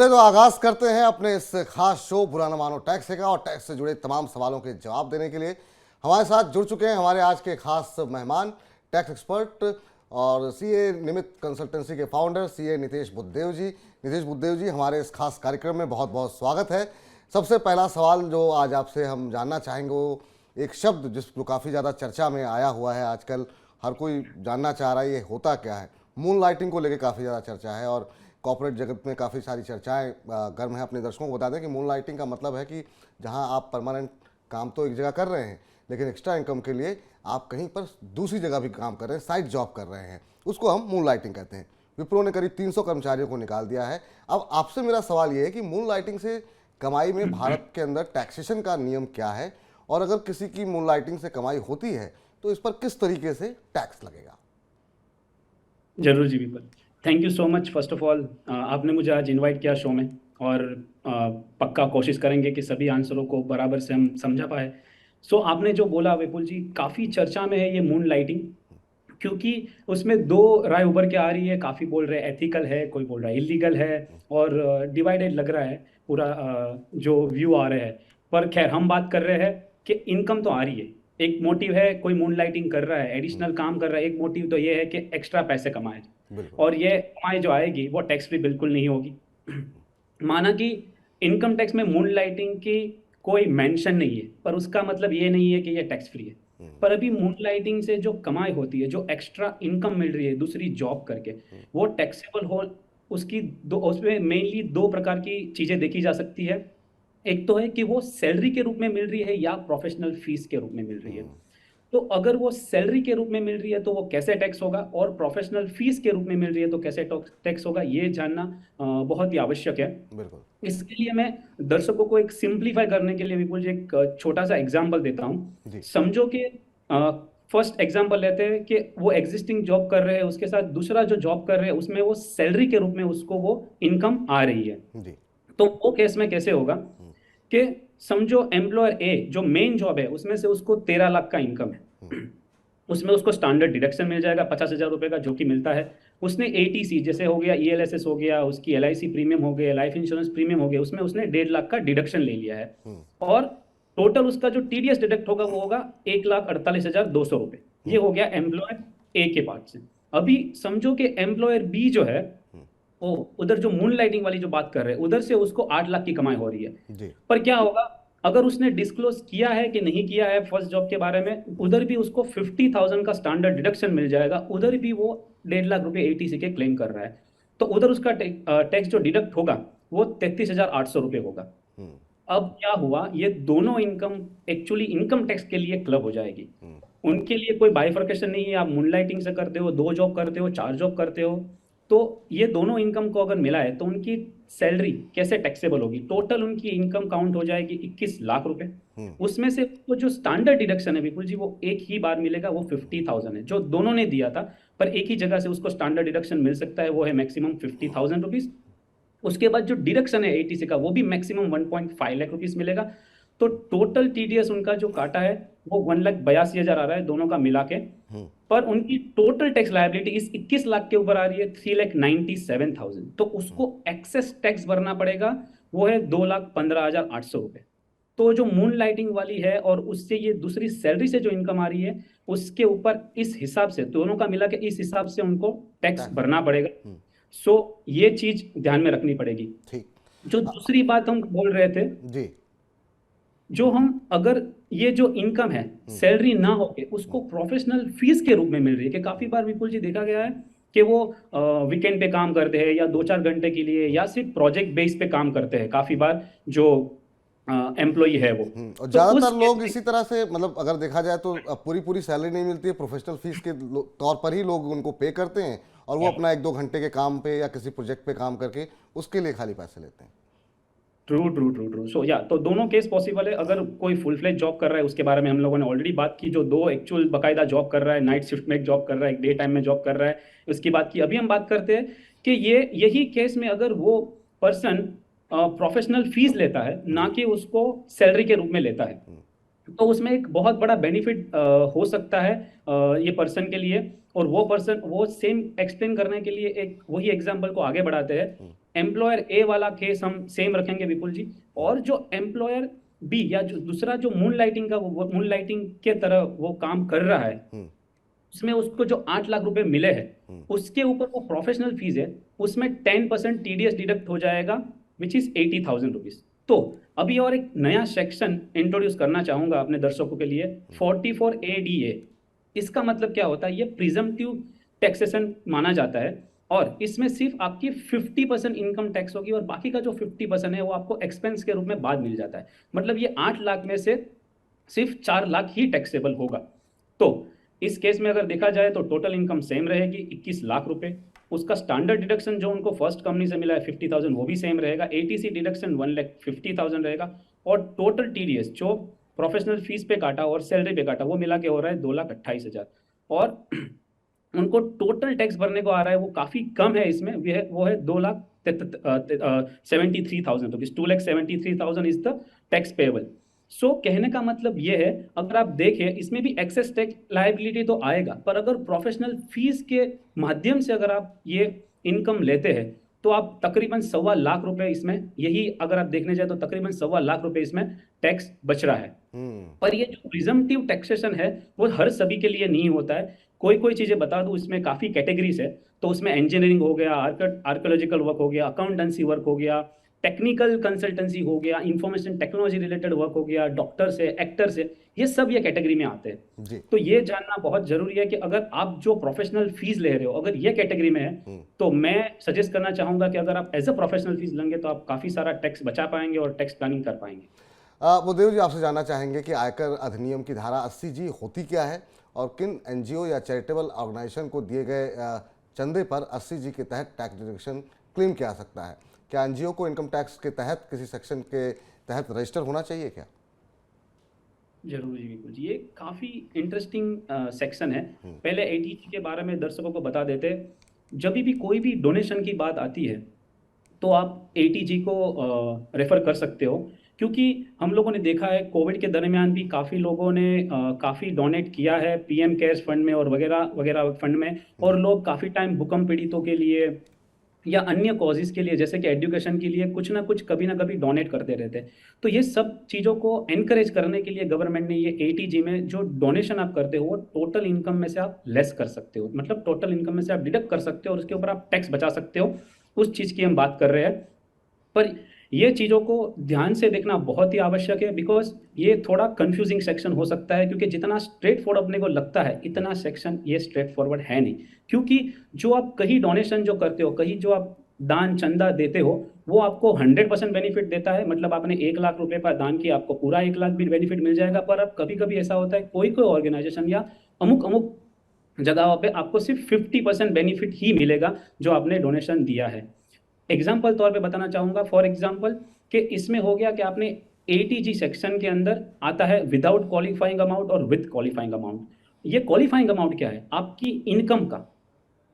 चले तो आगाज करते हैं अपने इस खास शो बुरा न मानो टैक्स का, और टैक्स से जुड़े तमाम सवालों के जवाब देने के लिए हमारे साथ जुड़ चुके हैं हमारे आज के खास मेहमान, टैक्स एक्सपर्ट और सीए निमित्त कंसल्टेंसी के फाउंडर सीए नितेश बुद्धदेव जी। नितेश बुद्धदेव जी, हमारे इस खास कार्यक्रम में बहुत बहुत स्वागत है। सबसे पहला सवाल जो आज आपसे हम जानना चाहेंगे वो एक शब्द जिसको काफ़ी ज़्यादा चर्चा में आया हुआ है आजकल, हर कोई जानना चाह रहा है ये होता क्या है। मून लाइटिंग को लेकर काफ़ी ज़्यादा चर्चा है और कॉर्पोरेट जगत में काफ़ी सारी चर्चाएं गर्म है। अपने दर्शकों को बता दें कि मून लाइटिंग का मतलब है कि जहां आप परमानेंट काम तो एक जगह कर रहे हैं लेकिन एक्स्ट्रा इनकम के लिए आप कहीं पर दूसरी जगह भी काम कर रहे हैं, साइड जॉब कर रहे हैं, उसको हम मून लाइटिंग कहते हैं। विप्रो ने करीब 300 कर्मचारियों को निकाल दिया है। अब आपसे मेरा सवाल ये है कि मून लाइटिंग से कमाई में भारत के अंदर टैक्सेशन का नियम क्या है, और अगर किसी की मून लाइटिंग से कमाई होती है तो इस पर किस तरीके से टैक्स लगेगा? जरूर जी, बिल्कुल। Thank you so much first of all, आपने मुझे आज इनवाइट किया शो में, और पक्का कोशिश करेंगे कि सभी आंसरों को बराबर से हम समझा पाए। सो आपने जो बोला विपुल जी, काफ़ी चर्चा में है ये मून लाइटिंग, क्योंकि उसमें दो राय उभर के आ रही है। काफ़ी बोल रहे हैं एथिकल है, कोई बोल रहा है इलीगल है, और डिवाइडेड लग रहा है पूरा जो व्यू आ रहे हैं। पर खैर, हम बात कर रहे हैं कि इनकम तो आ रही है। एक मोटिव है, कोई मून लाइटिंग कर रहा है, एडिशनल काम कर रहा है, एक मोटिव तो ये है कि एक्स्ट्रा पैसे कमाए। बिल्कुल। और ये कमाई जो आएगी वो टैक्स फ्री बिल्कुल नहीं होगी। माना कि इनकम टैक्स में मून लाइटिंग की कोई मेंशन नहीं है, पर उसका मतलब ये नहीं है कि ये टैक्स फ्री है। पर अभी मून लाइटिंग से जो कमाई होती है, जो एक्स्ट्रा इनकम मिल रही है दूसरी जॉब करके, वो टैक्सेबल हो। उसकी दो, उसमें मेनली दो प्रकार की चीजें देखी जा सकती है। एक तो है कि वो सैलरी के रूप में मिल रही है या प्रोफेशनल फीस के रूप में मिल रही है। तो अगर वो सैलरी के रूप में मिल रही है तो वो कैसे टैक्स होगा, और प्रोफेशनल फीस के रूप में मिल रही है तो कैसे टैक्स होगा, ये जानना बहुत ही आवश्यक है। बिल्कुल। इसके लिए मैं दर्शकों को एक सिंप्लीफाई करने के लिए विपुल जी एक छोटा सा एग्जांपल देता हूँ। जी। समझो कि फर्स्ट एग्जांपल लेते हैं कि वो एग्जिस्टिंग जॉब कर रहे हैं, उसके साथ दूसरा जो जॉब कर रहे हैं उसमें वो सैलरी के रूप में उसको वो इनकम आ रही है। जी। तो वो केस में कैसे होगा कि समझो एम्प्लॉयर ए जो मेन जॉब है उसमें से उसको 13 लाख का इनकम है। उसमें उसको स्टैंडर्ड डिडक्शन मिल जाएगा 50,000 रुपए का, जो कि मिलता है। उसने एटीसी जैसे हो गया, ईएलएसएस हो गया, उसकी एलआईसी प्रीमियम हो गया, लाइफ इंश्योरेंस प्रीमियम हो गया, उसमें उसने 1.5 लाख का डिडक्शन ले लिया है। और टोटल उसका जो टीडीएस डिडक्ट होगा वो होगा 1,48,200 रुपए। ये हो गया एम्प्लॉयर ए के पार्ट से। अभी समझो कि एम्प्लॉयर बी जो है वो उधर जो मून लाइटिंग वाली जो बात कर रहे हैं उधर से उसको 8 लाख की कमाई हो रही है। जी। पर क्या होगा अगर उसने डिस्क्लोज किया है कि नहीं किया है फर्स्ट जॉब के बारे में, उधर भी उसको 50,000 का स्टैंडर्ड डिडक्शन मिल जाएगा। उधर भी वो 1.5 लाख रुपए एटीसी के क्लेम कर रहा है। तो उधर उसका टैक्स जो डिडक्ट होगा वो 33,800 रुपये होगा। अब क्या हुआ, ये दोनों इनकम एक्चुअली इनकम टैक्स के लिए क्लब हो जाएगी। उनके लिए कोई बाइफर्केशन नहीं है, आप मूनलाइटिंग से करते हो, 2 जॉब करते हो, 4 जॉब करते हो, तो ये दोनों इनकम को अगर मिला है तो उनकी सैलरी कैसे टैक्सेबल होगी। टोटल उनकी इनकम काउंट हो जाएगी 21 लाख रुपए। उसमें से वो जो स्टैंडर्ड डिडक्शन है विपुल जी वो एक ही बार मिलेगा, वो 50,000 है जो दोनों ने दिया था। पर एक ही जगह से उसको स्टैंडर्ड डिडक्शन मिल सकता है, वो है मैक्सिमम 50,000 रुपीज। उसके बाद जो डिडक्शन है एटीसी का वो भी मैक्सिमम 1.5 लाख रुपीज मिलेगा। तो टोटल टीडीएस उनका जो काटा है वो 1,82,000 आ रहा है दोनों का मिला के। पर उनकी टोटल टैक्स लायबिलिटी इस 21 लाख के ऊपर आ रही है 3,97,000। तो उसको एक्सेस टैक्स भरना पड़ेगा, वो है 2,15,800 रुपए। तो जो मून लाइटिंग वाली है और उससे ये दूसरी सैलरी से जो इनकम आ रही है उसके ऊपर इस हिसाब से दोनों का मिला के इस हिसाब से उनको टैक्स भरना पड़ेगा। सो ये चीज ध्यान में रखनी पड़ेगी। ठीक। जो दूसरी बात हम बोल रहे थे, जी। जो हम अगर ये जो इनकम है सैलरी ना होके उसको प्रोफेशनल फीस के रूप में मिल रही है, कि काफी बार विपुल जी देखा गया है कि वो वीकेंड पे काम करते हैं या 2-4 घंटे के लिए या सिर्फ प्रोजेक्ट बेस पे काम करते हैं काफी बार जो एम्प्लॉय है वो। और तो उस ज़्यादातर केस लोग में इसी तरह से, मतलब अगर देखा जाए तो पूरी पूरी सैलरी नहीं मिलती है, प्रोफेशनल फीस के तौर पर ही लोग उनको पे करते हैं और वो अपना 1-2 घंटे के काम पे या किसी प्रोजेक्ट पे काम करके उसके लिए खाली पैसे लेते हैं। True true true true. So या तो दोनों केस पॉसिबल है। अगर कोई फुल फ्लेज जॉब कर रहा है उसके बारे में हम लोगों ने ऑलरेडी बात की, जो दो एक्चुअल बकायदा जॉब कर रहा है, नाइट शिफ्ट में एक जॉब कर रहा है, एक डे टाइम में जॉब कर रहा है, उसकी बात की। अभी हम बात करते हैं कि ये यही केस में अगर वो पर्सन प्रोफेशनल फीस लेता है ना कि उसको सैलरी के रूप में लेता है, तो उसमें एक बहुत बड़ा बेनिफिट हो सकता है ये पर्सन के लिए। और वो पर्सन वो सेम एक्सप्लेन करने के लिए एक वही एग्जांपल को आगे बढ़ाते हैं एम्प्लॉयर ए वाला केस हम सेम रखेंगे विपुल जी, और जो एम्प्लॉयर बी या जो दूसरा जो मून लाइटिंग का वो मून लाइटिंग के तरह वो काम कर रहा है, हम्म। उसमें उसको जो 8 लाख रुपए मिले हैं, हम्म। उसके ऊपर वो प्रोफेशनल फीस है, उसमें 10% टीडीएस डिडक्ट हो जाएगा, विच इज 80,000 रुपीज। तो अभी और एक नया सेक्शन इंट्रोड्यूस करना चाहूंगा अपने दर्शकों के लिए, 44ADA। इसका मतलब क्या होता है, ये प्रिजम्पटिव टैक्सेशन माना जाता है, और इसमें सिर्फ आपकी 50% इनकम टैक्स होगी, और बाकी का जो 50% है वो आपको एक्सपेंस के रूप में बाद मिल जाता है। मतलब ये 8 लाख में से सिर्फ 4 लाख ही टैक्सेबल होगा। तो इस केस में अगर देखा जाए तो टोटल इनकम सेम रहेगी, 21 लाख रुपए। उसका स्टैंडर्ड डिडक्शन जो उनको फर्स्ट कंपनी से मिला है 50,000, वो भी सेम रहेगा। एटीसी डिडक्शन 1,50,000 रहेगा, और टोटल टीडीएस जो प्रोफेशनल फीस पे काटा और सैलरी पे काटा वो मिला के हो रहा है 2,28,000। और उनको टोटल टैक्स भरने को आ रहा है वो काफी कम है, इसमें वो है 2,73,000 rupees. 2,73,000 is the tax payable. So कहने का मतलब ये है, अगर आप देखें इसमें भी एक्सेस टैक्स लायबिलिटी तो आएगा, पर अगर प्रोफेशनल फीस के माध्यम से अगर आप ये इनकम लेते हैं तो आप तकरीबन 1,15,00,000 रुपए इसमें, यही अगर आप देखने जाए तो तकरीबन 1,15,00,000 रुपए इसमें टैक्स बच रहा है। पर ये जो प्रिजम्पटिव टैक्सेशन है वो हर सभी के लिए नहीं होता है। कोई कोई चीजें बता दूं, इसमें काफी कैटेगरीज है। तो उसमें इंजीनियरिंग हो गया, आर्कोलॉजिकल वर्क हो गया, अकाउंटेंसी वर्क हो गया, टेक्निकल कंसल्टेंसी हो गया, इंफॉर्मेशन टेक्नोलॉजी रिलेटेड वर्क हो गया, डॉक्टर से, एक्टर से, ये सब ये कैटेगरी में आते हैं। जी। तो ये जानना बहुत जरूरी है कि अगर आप जो प्रोफेशनल फीस ले रहे हो अगर ये कैटेगरी में है, तो मैं सजेस्ट करना चाहूंगा कि अगर आप एज अ प्रोफेशनल फीस लेंगे तो आप काफी सारा टैक्स बचा पाएंगे और टैक्स प्लानिंग कर पाएंगे। बुद्धदेव जी, आपसे जानना चाहेंगे कि आयकर अधिनियम की धारा 80G होती क्या है, और किन एनजीओ या चैरिटेबल ऑर्गेनाइजेशन को दिए गए चंदे पर 80G के तहत टैक्स डिडक्शन क्लेम किया जा सकता है? क्या एनजीओ को इनकम टैक्स के तहत किसी सेक्शन के तहत रजिस्टर होना चाहिए क्या? जरूर जी, बिल्कुल जी, ये काफी इंटरेस्टिंग सेक्शन है। पहले एटीजी के बारे में दर्शकों को बता देते, जब भी कोई भी डोनेशन की बात आती है तो आप एटीजी को रेफर कर सकते हो, क्योंकि हम लोगों ने देखा है कोविड के दरमियान भी काफ़ी लोगों ने काफ़ी डोनेट किया है पीएम केयर्स फंड में और वगैरह वगैरह फंड में, और लोग काफ़ी टाइम भूकंप पीड़ितों के लिए या अन्य कॉजेज के लिए जैसे कि एजुकेशन के लिए कुछ ना कुछ कभी ना कभी डोनेट करते रहते हैं। तो ये सब चीज़ों को एनकरेज करने के लिए गवर्नमेंट ने ये एटीजी में जो डोनेशन आप करते हो वो टोटल इनकम में से आप लेस कर सकते हो, मतलब टोटल इनकम में से आप डिडक्ट कर सकते हो और उसके ऊपर आप टैक्स बचा सकते हो। उस चीज़ की हम बात कर रहे हैं। पर ये चीज़ों को ध्यान से देखना बहुत ही आवश्यक है, बिकॉज ये थोड़ा कंफ्यूजिंग सेक्शन हो सकता है, क्योंकि जितना स्ट्रेट फॉरवर्ड अपने को लगता है इतना सेक्शन ये स्ट्रेट फॉरवर्ड है नहीं। क्योंकि जो आप कहीं डोनेशन जो करते हो, कहीं जो आप दान चंदा देते हो, वो आपको 100% बेनिफिट देता है। मतलब आपने 1 लाख रुपए का दान किया, आपको पूरा 1 लाख भी बेनिफिट मिल जाएगा। पर अब कभी कभी ऐसा होता है कोई कोई ऑर्गेनाइजेशन या अमुक अमुक जगहों पे आपको सिर्फ 50% बेनिफिट ही मिलेगा जो आपने डोनेशन दिया है। एग्जाम्पल तौर पे बताना चाहूंगा, फॉर एग्जाम्पल कि इसमें हो गया कि आपने एटीजी सेक्शन के अंदर आता है विदाउट क्वालिफाइंग अमाउंट और विद क्वालिफाइंग अमाउंट। ये क्वालिफाइंग अमाउंट क्या है, आपकी इनकम का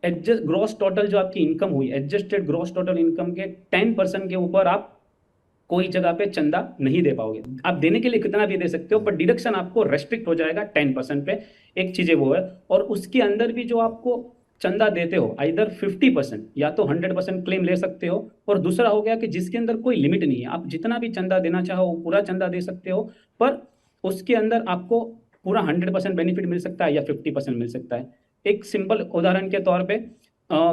एडजस्ट ग्रॉस टोटल जो आपकी इनकम हुई, एडजस्टेड ग्रॉस टोटल इनकम के 10% के ऊपर आप कोई जगह पे चंदा नहीं दे पाओगे। आप देने के लिए कितना भी दे सकते हो, पर डिडक्शन आपको रेस्ट्रिक्ट हो जाएगा 10% पे। एक चीज वो है, और उसके अंदर भी जो आपको चंदा देते हो आइदर 50% या तो 100% क्लेम ले सकते हो, और दूसरा हो गया कि जिसके अंदर कोई लिमिट नहीं है, आप जितना भी चंदा देना चाहो वो पूरा चंदा दे सकते हो, पर उसके अंदर आपको पूरा 100% बेनिफिट मिल सकता है या 50% मिल सकता है। एक सिंपल उदाहरण के तौर पे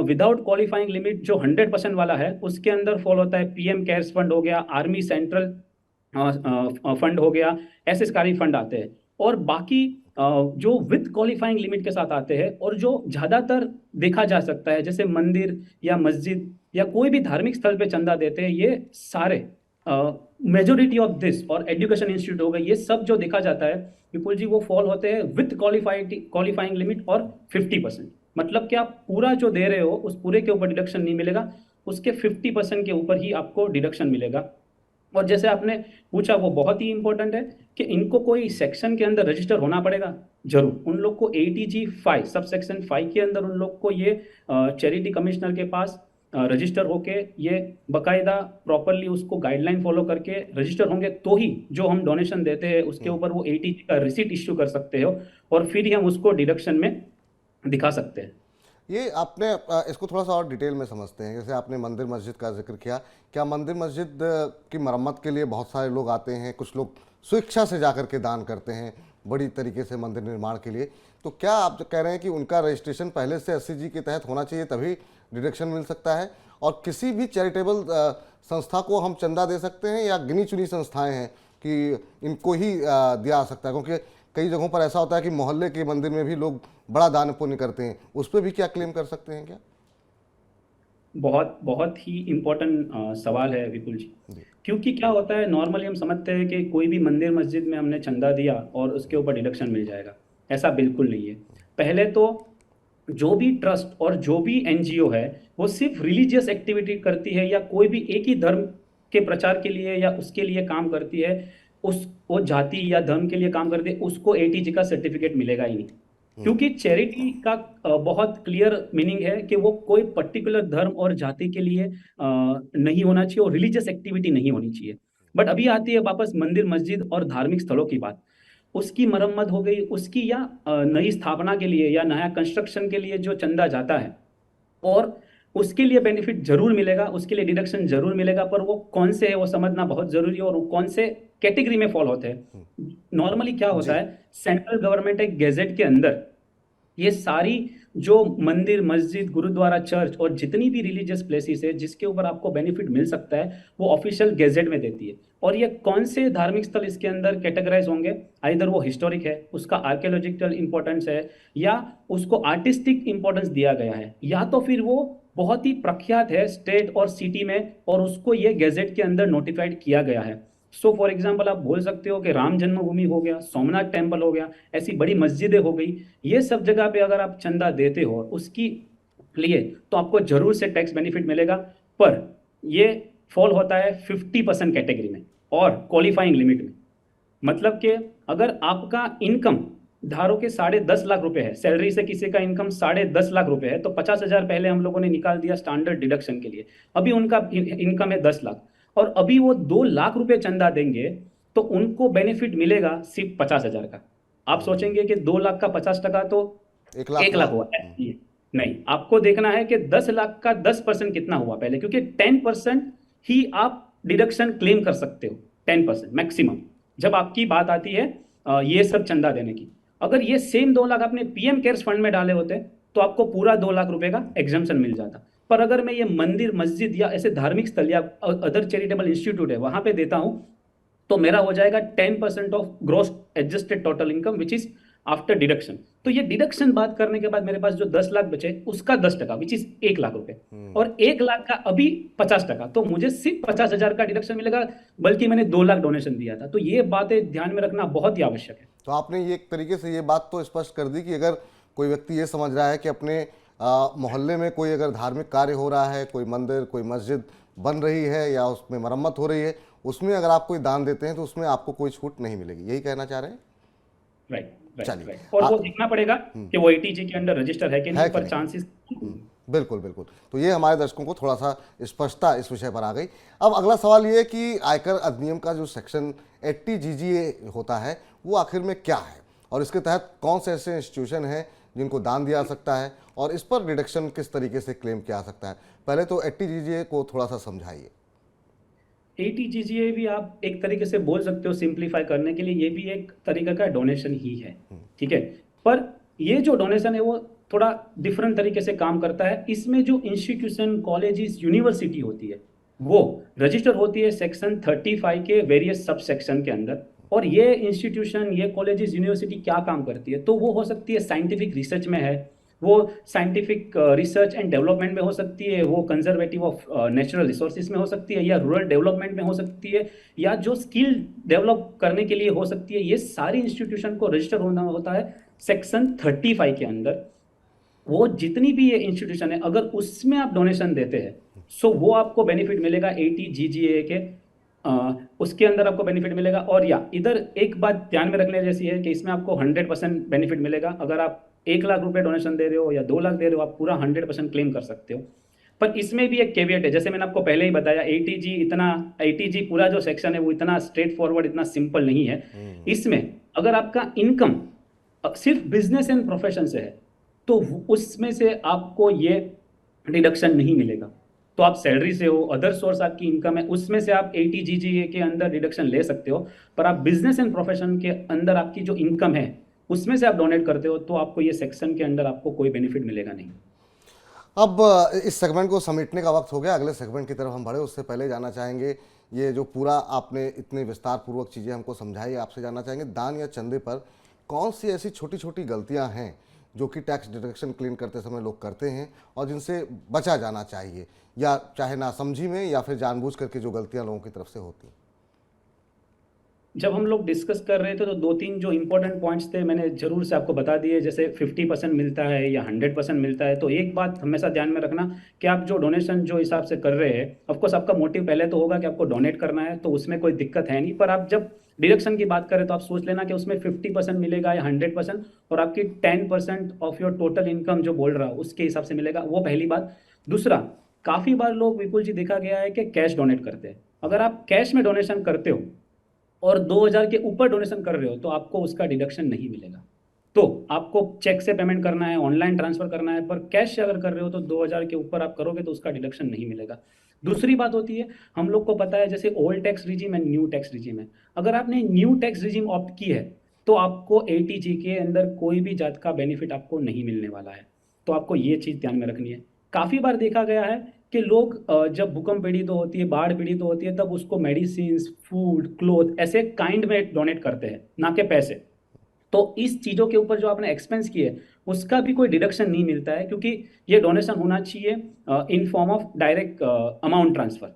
विदाउट क्वालिफाइंग लिमिट जो 100% वाला है उसके अंदर फॉल होता है पीएम केयर्स फंड हो गया, आर्मी सेंट्रल फंड हो गया, ऐसे सारे फंड आते हैं। और बाकी जो विद क्वालिफाइंग लिमिट के साथ आते हैं और जो ज्यादातर देखा जा सकता है, जैसे मंदिर या मस्जिद या कोई भी धार्मिक स्थल पे चंदा देते हैं, ये सारे मेजोरिटी ऑफ दिस, और एजुकेशन इंस्टीट्यूट हो गए, ये सब जो देखा जाता है विपुल जी वो फॉल होते हैं विद क्वालिफाइंग लिमिट और 50%। मतलब कि आप पूरा जो दे रहे हो उस पूरे के ऊपर डिडक्शन नहीं मिलेगा, उसके 50% के ऊपर ही आपको डिडक्शन मिलेगा। और जैसे आपने पूछा वो बहुत ही इंपॉर्टेंट है कि इनको कोई सेक्शन के अंदर रजिस्टर होना पड़ेगा। जरूर उन लोग को एटीजी 5 सब सेक्शन 5 के अंदर उन लोग को ये चैरिटी कमिश्नर के पास रजिस्टर होके ये बकायदा प्रॉपरली उसको गाइडलाइन फॉलो करके रजिस्टर होंगे, तो ही जो हम डोनेशन देते हैं उसके ऊपर वो एटीजी का रिसीट इश्यू कर सकते हो, और फिर ही हम उसको डिडक्शन में दिखा सकते हैं। ये आपने इसको थोड़ा सा और डिटेल में समझते हैं। जैसे आपने मंदिर मस्जिद का जिक्र किया, क्या मंदिर मस्जिद की मरम्मत के लिए बहुत सारे लोग आते हैं, कुछ लोग स्वेच्छा से जाकर के दान करते हैं बड़ी तरीके से मंदिर निर्माण के लिए, तो क्या आप जो कह रहे हैं कि उनका रजिस्ट्रेशन पहले से 80G के तहत होना चाहिए तभी डिडक्शन मिल सकता है? और किसी भी चैरिटेबल संस्था को हम चंदा दे सकते हैं या गिनी चुनी संस्थाएं हैं कि इनको ही दिया जा सकता है? क्योंकि कई जगहों पर ऐसा होता है कि मोहल्ले के मंदिर में भी लोग बड़ा दान पुण्य करते हैं, उस पर भी क्या क्लेम कर सकते हैं क्या? बहुत बहुत ही इम्पोर्टेंट सवाल है विपुल जी। क्योंकि क्या होता है, नॉर्मली हम समझते हैं कि कोई भी मंदिर मस्जिद में हमने चंदा दिया और उसके ऊपर डिडक्शन मिल जाएगा। ऐसा बिल्कुल नहीं है। पहले तो जो भी ट्रस्ट और जो भी एनजीओ है वो सिर्फ रिलीजियस एक्टिविटी करती है या कोई भी एक ही धर्म के प्रचार के लिए या उसके लिए काम करती है, उस वो जाति या धर्म के लिए काम करती है, उसको एटीजी का सर्टिफिकेट मिलेगा ही नहीं। क्योंकि चैरिटी का बहुत क्लियर मीनिंग है कि वो कोई पर्टिकुलर धर्म और जाति के लिए नहीं होना चाहिए और रिलीजियस एक्टिविटी नहीं होनी चाहिए। बट अभी आती है वापस मंदिर मस्जिद और धार्मिक स्थलों की बात। उसकी मरम्मत हो गई, उसकी या नई स्थापना के लिए या नया कंस्ट्रक्शन के लिए जो चंदा जाता है, और उसके लिए बेनिफिट जरूर मिलेगा, उसके लिए डिडक्शन जरूर मिलेगा, पर वो कौन से है वो समझना बहुत जरूरी है और वो कौन से कैटेगरी में फॉल होते हैं। नॉर्मली क्या होता जी। है, सेंट्रल गवर्नमेंट एक गेजेट के अंदर ये सारी जो मंदिर मस्जिद गुरुद्वारा चर्च और जितनी भी रिलीजियस प्लेसेस है जिसके ऊपर आपको बेनिफिट मिल सकता है वो ऑफिशियल गेजेट में देती है। और ये कौन से धार्मिक स्थल इसके अंदर कैटेगराइज होंगे, आइदर वो हिस्टोरिक है, उसका आर्कियोलॉजिकल इंपॉर्टेंस है, या उसको आर्टिस्टिक इंपॉर्टेंस दिया गया है, या तो फिर वो बहुत ही प्रख्यात है स्टेट और सिटी में और उसको ये गेजेट के अंदर नोटिफाइड किया गया है। सो फॉर एग्जाम्पल आप बोल सकते हो कि राम जन्मभूमि हो गया, सोमनाथ टेम्पल हो गया, ऐसी बड़ी मस्जिदें हो गई, ये सब जगह पे अगर आप चंदा देते हो उसकी लिए तो आपको जरूर से टैक्स बेनिफिट मिलेगा। पर ये फॉल होता है 50% कैटेगरी में और क्वालिफाइंग लिमिट में। मतलब कि अगर आपका इनकम धारो के 10.5 लाख रुपए है, सैलरी से किसी का इनकम 10.5 लाख रुपए है, तो 50,000 पहले हम लोगों ने निकाल दिया स्टैंडर्ड डिडक्शन के लिए। अभी उनका इनकम है 10 लाख और अभी वो 2 लाख रुपए चंदा देंगे तो उनको बेनिफिट मिलेगा सिर्फ 50,000 का। आप सोचेंगे कि 2 लाख का 50% तो 1 लाख 1 लाख हुआ। हुआ। नहीं, आपको देखना है कि 10 लाख का 10% कितना हुआ पहले, क्योंकि 10% ही आप डिडक्शन क्लेम कर सकते हो, 10% मैक्सिमम जब आपकी बात आती है ये सब चंदा देने की। अगर ये सेम 2 लाख आपने पीएम केयर्स फंड में डाले होते तो आपको पूरा 2 लाख रुपए का एग्जाम्पशन मिल जाता। पर अगर मैं ये मंदिर मस्जिद या ऐसे धार्मिक स्थल या अदर चैरिटेबल इंस्टीट्यूट है वहां पे देता हूं तो मेरा हो जाएगा 10% of gross adjusted total income which is after deduction. तो ये डिडक्शन बात करने के बाद मेरे पास जो 10 लाख बचे उसका 10% विच इज 1 लाख रुपए, और 1 लाख का अभी 50%, तो मुझे सिर्फ 50,000 का डिडक्शन मिलेगा, बल्कि मैंने 2 लाख डोनेशन दिया था। तो ये बातें ध्यान में रखना बहुत ही आवश्यक है। तो आपने ये एक तरीके से ये बात तो स्पष्ट कर दी कि अगर कोई व्यक्ति ये समझ रहा है कि अपने मोहल्ले में कोई अगर धार्मिक कार्य हो रहा है, कोई मंदिर कोई मस्जिद बन रही है या उसमें मरम्मत हो रही है, उसमें अगर आप कोई दान देते हैं तो उसमें आपको कोई छूट नहीं मिलेगी, यही कहना चाह रहे हैं? राइट राइट चलिए। राइट। और वो देखना पड़ेगा कि वो एटीजी के अंदर रजिस्टर है कि है नहीं, कि पर नहीं? चांसेस। बिल्कुल बिल्कुल। तो ये हमारे दर्शकों को थोड़ा सा स्पष्टता इस विषय पर आ गई। अब अगला सवाल ये है कि आयकर अधिनियम का जो सेक्शन 80GGA होता है वो आखिर में क्या है और इसके तहत कौन से ऐसे इंस्टीट्यूशन हैं जिनको दान दिया जा सकता है और इस पर डिडक्शन किस तरीके से क्लेम किया जा सकता है? पहले तो 80GGA को थोड़ा सा समझाइए। एटीजीजीए भी आप एक तरीके से बोल सकते हो सिंप्लीफाई करने के लिए, ये भी एक तरीके का डोनेशन ही है, ठीक है। पर ये जो डोनेशन है वो थोड़ा डिफरेंट तरीके से काम करता है। इसमें जो इंस्टीट्यूशन कॉलेजेस यूनिवर्सिटी होती है वो रजिस्टर होती है सेक्शन 35 के वेरियस सब सेक्शन के अंदर। और ये इंस्टीट्यूशन ये कॉलेजेस यूनिवर्सिटी क्या काम करती है, तो वो हो सकती है साइंटिफिक रिसर्च में है, वो साइंटिफिक रिसर्च एंड डेवलपमेंट में हो सकती है, वो कंजर्वेटिव ऑफ नेचुरल रिसोर्सेज में हो सकती है, या रूरल डेवलपमेंट में हो सकती है, या जो स्किल डेवलप करने के लिए हो सकती है। ये सारी इंस्टीट्यूशन को रजिस्टर होना होता है सेक्शन 35 के अंदर। वो जितनी भी ये इंस्टीट्यूशन है अगर उसमें आप डोनेशन देते हैं सो वो आपको बेनिफिट मिलेगा 80GGA के उसके अंदर आपको बेनिफिट मिलेगा। और या इधर एक बात ध्यान में रखने जैसी है कि इसमें आपको 100% बेनिफिट मिलेगा। अगर आप 1 लाख रुपए डोनेशन दे रहे हो या 2 लाख दे रहे हो, आप पूरा 100% क्लेम कर सकते हो। पर इसमें भी एक कैविएट है, जैसे मैंने आपको पहले ही बताया, एटीजी पूरा जो सेक्शन है वो इतना स्ट्रेट फॉरवर्ड, इतना सिंपल नहीं है। इसमें अगर आपका इनकम सिर्फ बिजनेस एंड प्रोफेशन से है तो उसमें से आपको ये डिडक्शन नहीं मिलेगा। तो आप सैलरी से हो, अदर सोर्स आपकी इनकम है, उसमें से आप 80 GGA के अंदर डिडक्शन ले सकते हो। पर आप बिजनेस एंड प्रोफेशन के अंदर आपकी जो इनकम है उसमें से आप डोनेट करते हो, तो आपको ये सेक्शन के अंदर आपको कोई बेनिफिट मिलेगा नहीं। अब इस सेगमेंट को समेटने का वक्त हो गया, अगले सेगमेंट की तरफ हम बढ़े उससे पहले जानना चाहेंगे, ये जो पूरा आपने इतने विस्तार पूर्वक चीज़ें हमको समझाई, आपसे जानना चाहेंगे दान या चंदे पर कौन सी ऐसी छोटी छोटी गलतियां हैं जो कि टैक्स डिडक्शन क्लेम करते समय लोग करते हैं और जिनसे बचा जाना चाहिए, या चाहे नासमझी में या फिर जानबूझ करके जो गलतियां लोगों की तरफ से होती हैं। जब हम लोग डिस्कस कर रहे थे तो 2-3 जो इंपॉर्टेंट पॉइंट्स थे मैंने जरूर से आपको बता दिए, जैसे 50% मिलता है या 100% मिलता है। तो एक बात हमेशा ध्यान में रखना कि आप जो डोनेशन जो हिसाब से कर रहे हैं, ऑफकोर्स आपका मोटिव पहले तो होगा कि आपको डोनेट करना है, तो उसमें कोई दिक्कत है नहीं। पर आप जब डिडक्शन की बात करें तो आप सोच लेना कि उसमें 50% मिलेगा या 100%, और आपकी 10% ऑफ योर टोटल इनकम जो बोल रहा है उसके हिसाब से मिलेगा। वो पहली बात। दूसरा, काफी बार लोग, विपुल जी, देखा गया है कि कैश डोनेट करते हैं। अगर आप कैश में डोनेशन करते हो और 2000 के ऊपर डोनेशन कर रहे हो तो आपको उसका डिडक्शन नहीं मिलेगा। तो आपको चेक से पेमेंट करना है, ऑनलाइन ट्रांसफर करना है, पर कैश से अगर कर रहे हो तो 2000 के ऊपर आप करोगे तो उसका डिडक्शन नहीं मिलेगा। दूसरी बात होती है, हम लोग को पता है जैसे old tax regime and new tax regime है। अगर आपने न्यू टैक्स रिजीम ऑप्ट की है तो आपको 80G के अंदर कोई भी जात का बेनिफिट आपको नहीं मिलने वाला है। तो आपको ये चीज ध्यान में रखनी है। काफी बार देखा गया है कि लोग जब भूकंप पीड़ित होती है, बाढ़ पीड़ित होती है, तब उसको मेडिसिन, फूड, क्लोथ ऐसे काइंड में डोनेट करते हैं, ना कि पैसे। तो इस चीजों के ऊपर जो आपने एक्सपेंस किए उसका भी कोई डिडक्शन नहीं मिलता है, क्योंकि ये डोनेशन होना चाहिए in form of direct amount transfer.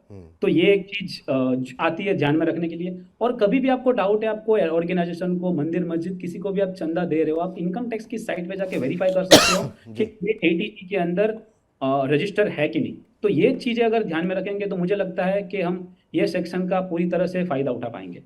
तो ये एक चीज आती है ध्यान में रखने के लिए। और कभी भी आपको डाउट है, आपको ऑर्गेनाइजेशन को, मंदिर मस्जिद किसी को भी आप चंदा दे रहे हो, आप इनकम टैक्स की साइट पे जाके वेरीफाई कर सकते हो कि जी। ये 80E के अंदर रजिस्टर है कि नहीं। तो ये चीजें अगर ध्यान में रखेंगे तो मुझे लगता है कि हम ये सेक्शन का पूरी तरह से फायदा उठा पाएंगे।